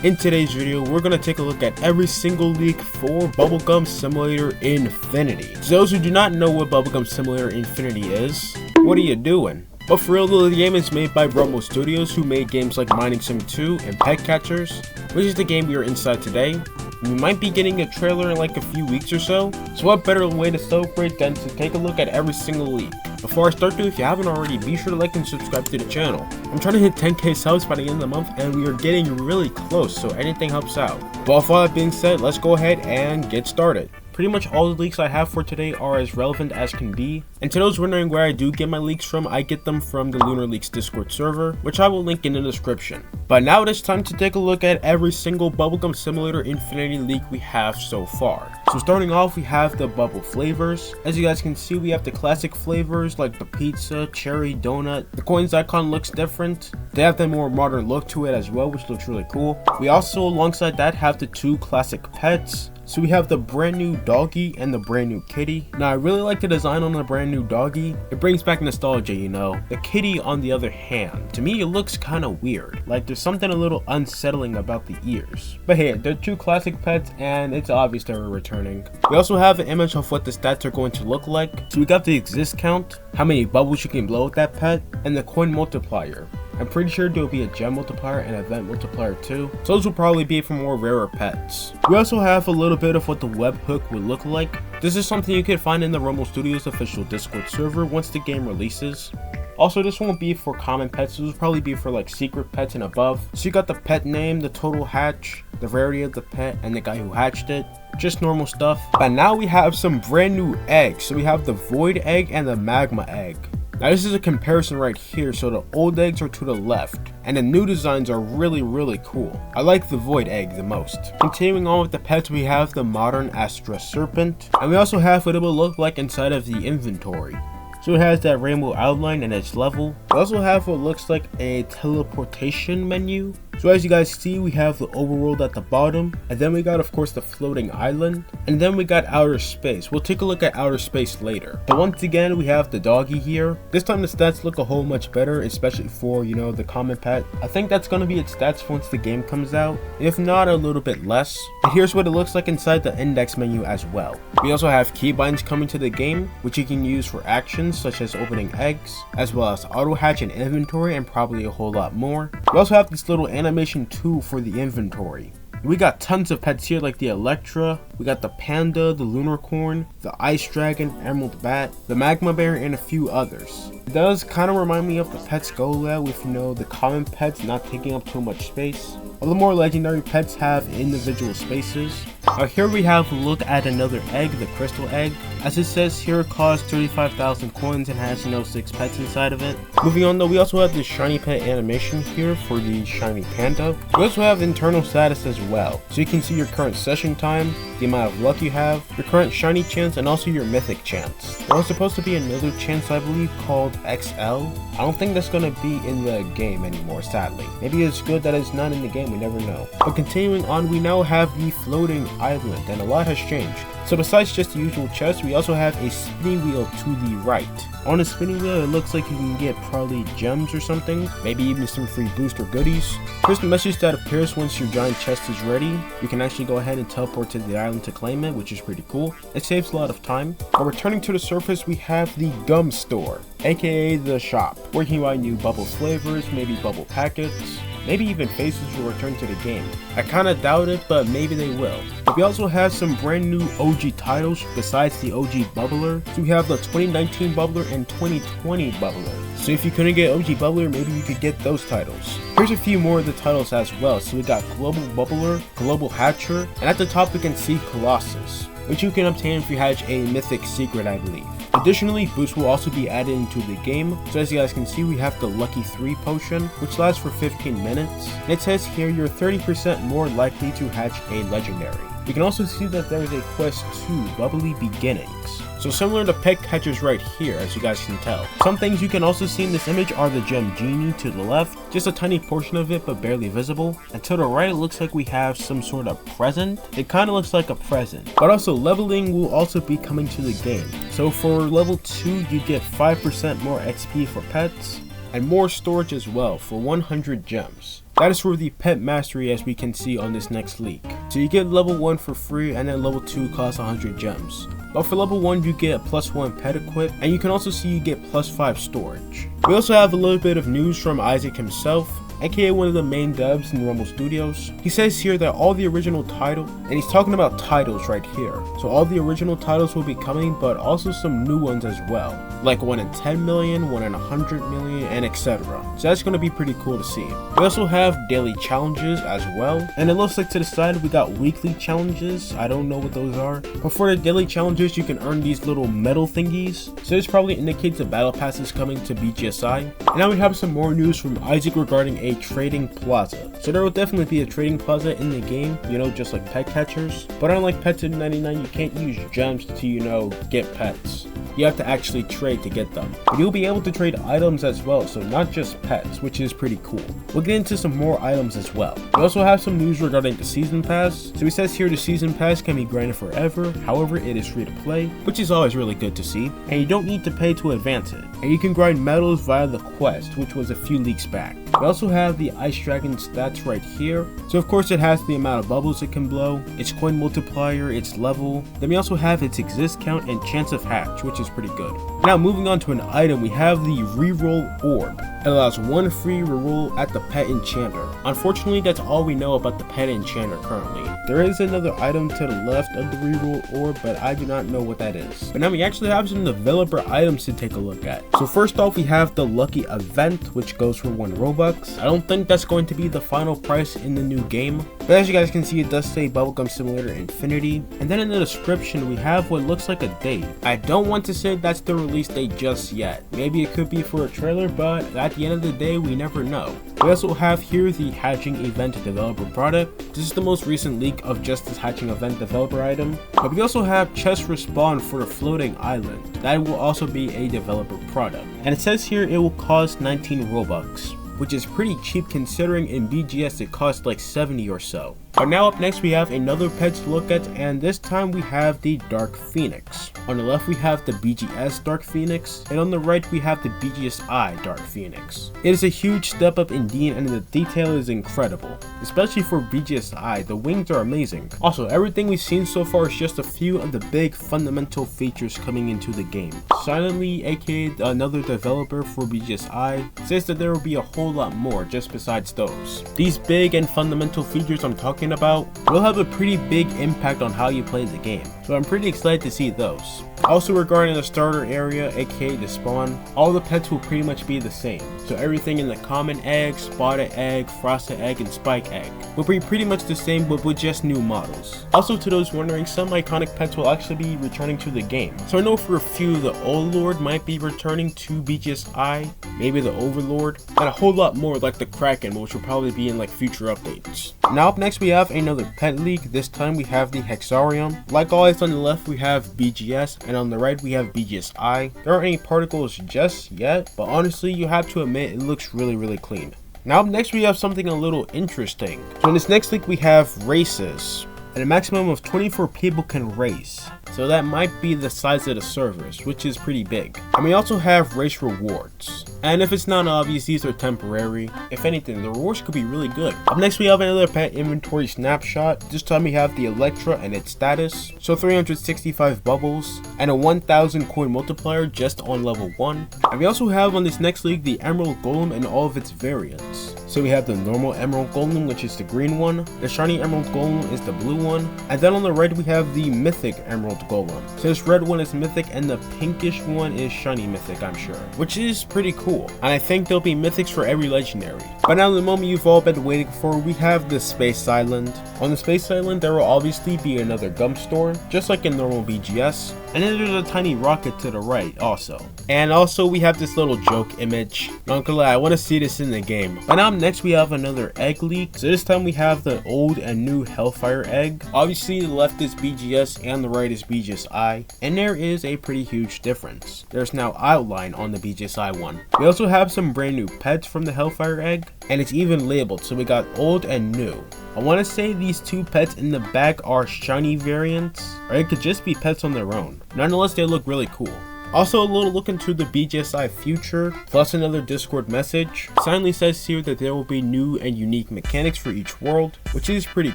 In today's video, we're going to take a look at every single leak for Bubblegum Simulator Infinity. To those who do not know what Bubblegum Simulator Infinity is, what are you doing? But for real though, the game is made by Roblox Studios, who made games like Mining Sim 2 and Pet Catchers, which is the game we are inside today. We might be getting a trailer in like a few weeks or so what better way to celebrate than to take a look at every single leak. Before I start though, if you haven't already, be sure to like and subscribe to the channel. I'm trying to hit 10k subs by the end of the month and we are getting really close, so anything helps out. But with all that being said, let's go ahead and get started. Pretty much all the leaks I have for today are as relevant as can be, and to those wondering where I do get my leaks from, I get them from the Lunar Leaks Discord server, which I will link in the description. But now it is time to take a look at every single Bubblegum Simulator Infinity leak we have so far. So starting off, we have the bubble flavors. As you guys can see, we have the classic flavors like the pizza, cherry, donut. The coins icon looks different. They have the more modern look to it as well, which looks really cool. We also, alongside that, have the two classic pets. So we have the brand new doggy and the brand new kitty. Now I really like the design on the brand new doggy. It brings back nostalgia, you know. The kitty, on the other hand, to me it looks kind of weird. Like there's something a little unsettling about the ears. But hey, they're two classic pets and it's obvious they were returning. We also have an image of what the stats are going to look like. So we got the exist count, how many bubbles you can blow with that pet, and the coin multiplier. I'm pretty sure there will be a gem multiplier and event multiplier too, so those will probably be for more rarer pets. We also have a little bit of what the webhook would look like. This is something you can find in the Roblox Studios official Discord server once the game releases. Also, this won't be for common pets, this will probably be for like secret pets and above. So you got the pet name, the total hatch, the rarity of the pet, and the guy who hatched it. Just normal stuff. But now we have some brand new eggs. So we have the void egg and the magma egg. Now this is a comparison right here, so the old eggs are to the left, and the new designs are really cool. I like the void egg the most. Continuing on with the pets, we have the modern Astra serpent, and we also have what it will look like inside of the inventory. So it has that rainbow outline and its level. We also have what looks like a teleportation menu. So as you guys see, we have the overworld at the bottom, and then we got of course the floating island, and then we got outer space. We'll take a look at outer space later. But once again, we have the doggy here. This time the stats look a whole much better, especially for, you know, the common pet. I think that's going to be its stats once the game comes out, if not a little bit less. And here's what it looks like inside the index menu as well. We also have keybinds coming to the game, which you can use for actions such as opening eggs, as well as auto hatch and inventory, and probably a whole lot more. We also have this little animation tool for the inventory. We got tons of pets here like the Electra, we got the Panda, the Lunarcorn, the Ice Dragon, Emerald Bat, the Magma Bear, and a few others. It does kind of remind me of the Pets Go Lab with, you know, the common pets not taking up too much space. All the more legendary pets have individual spaces. Now here we have a look at another egg, the crystal egg. As it says here, it costs 35,000 coins and has, you know, 6 pets inside of it. Moving on though, we also have the shiny pet animation here for the shiny panda. We also have internal status as well, so you can see your current session time, the amount of luck you have, your current shiny chance, and also your mythic chance. There's supposed to be another chance, I believe, called XL. I don't think that's going to be in the game anymore, sadly. Maybe it's good that it's not in the game, we never know. But continuing on, we now have the floating island, and a lot has changed. So besides just the usual chest, we also have a spinning wheel to the right. On the spinning wheel, it looks like you can get probably gems or something, maybe even some free booster goodies. Here's the message that appears once your giant chest is ready. You can actually go ahead and teleport to the island to claim it, which is pretty cool. It saves a lot of time. But returning to the surface, we have the gum store, aka the shop, where you can buy new bubble flavors, maybe bubble packets. Maybe even faces will return to the game. I kinda doubt it, but maybe they will. But we also have some brand new OG titles besides the OG Bubbler. So we have the 2019 Bubbler and 2020 Bubbler. So if you couldn't get OG Bubbler, maybe you could get those titles. Here's a few more of the titles as well. So we got Global Bubbler, Global Hatcher, and at the top we can see Colossus, which you can obtain if you hatch a mythic secret, I believe. Additionally, boosts will also be added into the game. So as you guys can see, we have the Lucky 3 potion, which lasts for 15 minutes. And it says here you're 30% more likely to hatch a legendary. You can also see that there is a quest 2, Bubbly Beginnings. So similar to Pet Catchers right here, as you guys can tell. Some things you can also see in this image are the Gem Genie to the left, just a tiny portion of it but barely visible. And to the right, it looks like we have some sort of present. It kind of looks like a present. But also leveling will also be coming to the game. So for level 2, you get 5% more XP for pets, and more storage as well for 100 gems. That is for the pet mastery, as we can see on this next leak. So you get level 1 for free, and then level 2 costs 100 gems. But for level 1 you get +1 pet equip, and you can also see you get +5 storage. We also have a little bit of news from Isaac himself, aka one of the main devs in Rumble Studios. He says here that all the original title, and he's talking about titles right here, so all the original titles will be coming, but also some new ones as well, like one in 10 million, one in 100 million, and etc. So that's going to be pretty cool to see. We also have daily challenges as well, and it looks like to the side we got weekly challenges. I don't know what those are, but for the daily challenges you can earn these little metal thingies, so this probably indicates a battle pass is coming to BGSI. And now we have some more news from Isaac regarding a trading plaza. So there will definitely be a trading plaza in the game, you know, just like pet catchers. But unlike Pets in 99, you can't use gems to, you know, get pets. You have to actually trade to get them. But you'll be able to trade items as well, so not just pets, which is pretty cool. We'll get into some more items as well. We also have some news regarding the season pass. So he says here the season pass can be granted forever, however it is free to play, which is always really good to see. And you don't need to pay to advance it. And you can grind medals via the quest, which was a few leaks back. We also have the Ice Dragon stats right here. So of course it has the amount of bubbles it can blow, its coin multiplier, its level. Then we also have its exist count and chance of hatch, which is pretty good. Now moving on to an item, we have the reroll orb. It allows one free reroll at the pet enchanter. Unfortunately, that's all we know about the pet enchanter currently. There is another item to the left of the reroll orb, but I do not know what that is. But now we actually have some developer items to take a look at. So first off, we have the lucky event, which goes for 1 Robux. I don't think that's going to be the final price in the new game, but as you guys can see, it does say Bubblegum Simulator Infinity. And then in the description, we have what looks like a date. I don't want to say that's the release date just yet. Maybe it could be for a trailer, but at the end of the day, we never know. We also have here the hatching event developer product. This is the most recent leak of just this hatching event developer item. But we also have chest respawn for the floating island. That will also be a developer product. And it says here it will cost 19 Robux, which is pretty cheap considering in BGS it costs like 70 or so. But now up next we have another pet to look at, and this time we have the Dark Phoenix. On the left we have the BGS Dark Phoenix, and on the right we have the BGSI Dark Phoenix. It is a huge step up indeed, and the detail is incredible. Especially for BGSI, the wings are amazing. Also, everything we've seen so far is just a few of the big fundamental features coming into the game. Silently, aka another developer for BGSI, says that there will be a whole lot more just besides those. These big and fundamental features I'm talking about will have a pretty big impact on how you play the game, so I'm pretty excited to see those. Also regarding the starter area, aka the spawn, all the pets will pretty much be the same. So everything in the common egg, spotted egg, frosted egg, and spike egg will be pretty much the same, but with just new models. Also, to those wondering, some iconic pets will actually be returning to the game. So I know for a few, the Old Lord might be returning to BGSI, maybe the Overlord, and a whole lot more like the Kraken, which will probably be in like future updates. Now up next we have another pet leak. This time we have the Hexarium. Like always, on the left we have BGS, and on the right we have BGSI. There aren't any particles just yet, but honestly you have to admit it looks really clean. Now up next we have something a little interesting. So in this next leak we have races, and a maximum of 24 people can race. So that might be the size of the servers, which is pretty big. And we also have race rewards. And if it's not obvious, these are temporary. If anything, the rewards could be really good. Up next we have another pet inventory snapshot. This time we have the Electra and its status. So 365 bubbles and a 1000 coin multiplier just on level 1. And we also have on this next league the Emerald Golem and all of its variants. So we have the normal Emerald Golem, which is the green one. The shiny Emerald Golem is the blue one. And then on the right we have the Mythic Emerald Golem. So this red one is mythic and the pinkish one is shiny mythic, I'm sure, which is pretty cool. And I think there'll be mythics for every legendary. But now the moment you've all been waiting for, we have the Space Island. On the Space Island there will obviously be another gum store, just like in normal BGS. And then there's a tiny rocket to the right also. And also we have this little joke image. Not gonna lie, I want to see this in the game. But now next we have another egg leak. So this time we have the old and new Hellfire egg. Obviously the left is BGS and the right is BGSI. And there is a pretty huge difference. There's now outline on the BGSI one. We also have some brand new pets from the Hellfire egg. And it's even labeled, so we got old and new. I want to say these two pets in the back are shiny variants, or it could just be pets on their own. Nonetheless, they look really cool. Also a little look into the BGSI future, plus another Discord message. Silently says here that there will be new and unique mechanics for each world, which is pretty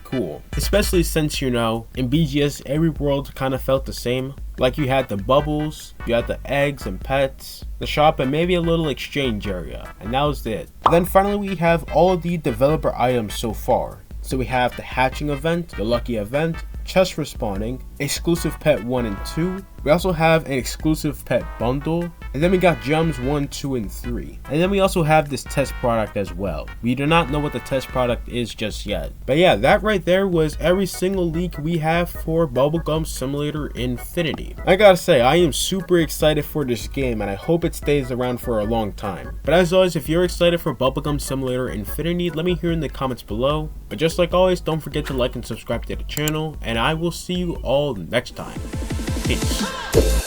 cool. Especially since, you know, in BGS every world kind of felt the same. Like you had the bubbles, you had the eggs and pets, the shop, and maybe a little exchange area, and that was it. Then finally we have all of the developer items so far. So we have the hatching event, the lucky event, chest respawning, exclusive pet 1 and 2. We also have an exclusive pet bundle, and then we got gems 1, 2, and 3. And then we also have this test product as well. We do not know what the test product is just yet. But yeah, that right there was every single leak we have for Bubblegum Simulator Infinity. I gotta say, I am super excited for this game, and I hope it stays around for a long time. But as always, if you're excited for Bubblegum Simulator Infinity, let me hear in the comments below. But just like always, don't forget to like and subscribe to the channel, and I will see you all next time. Peace.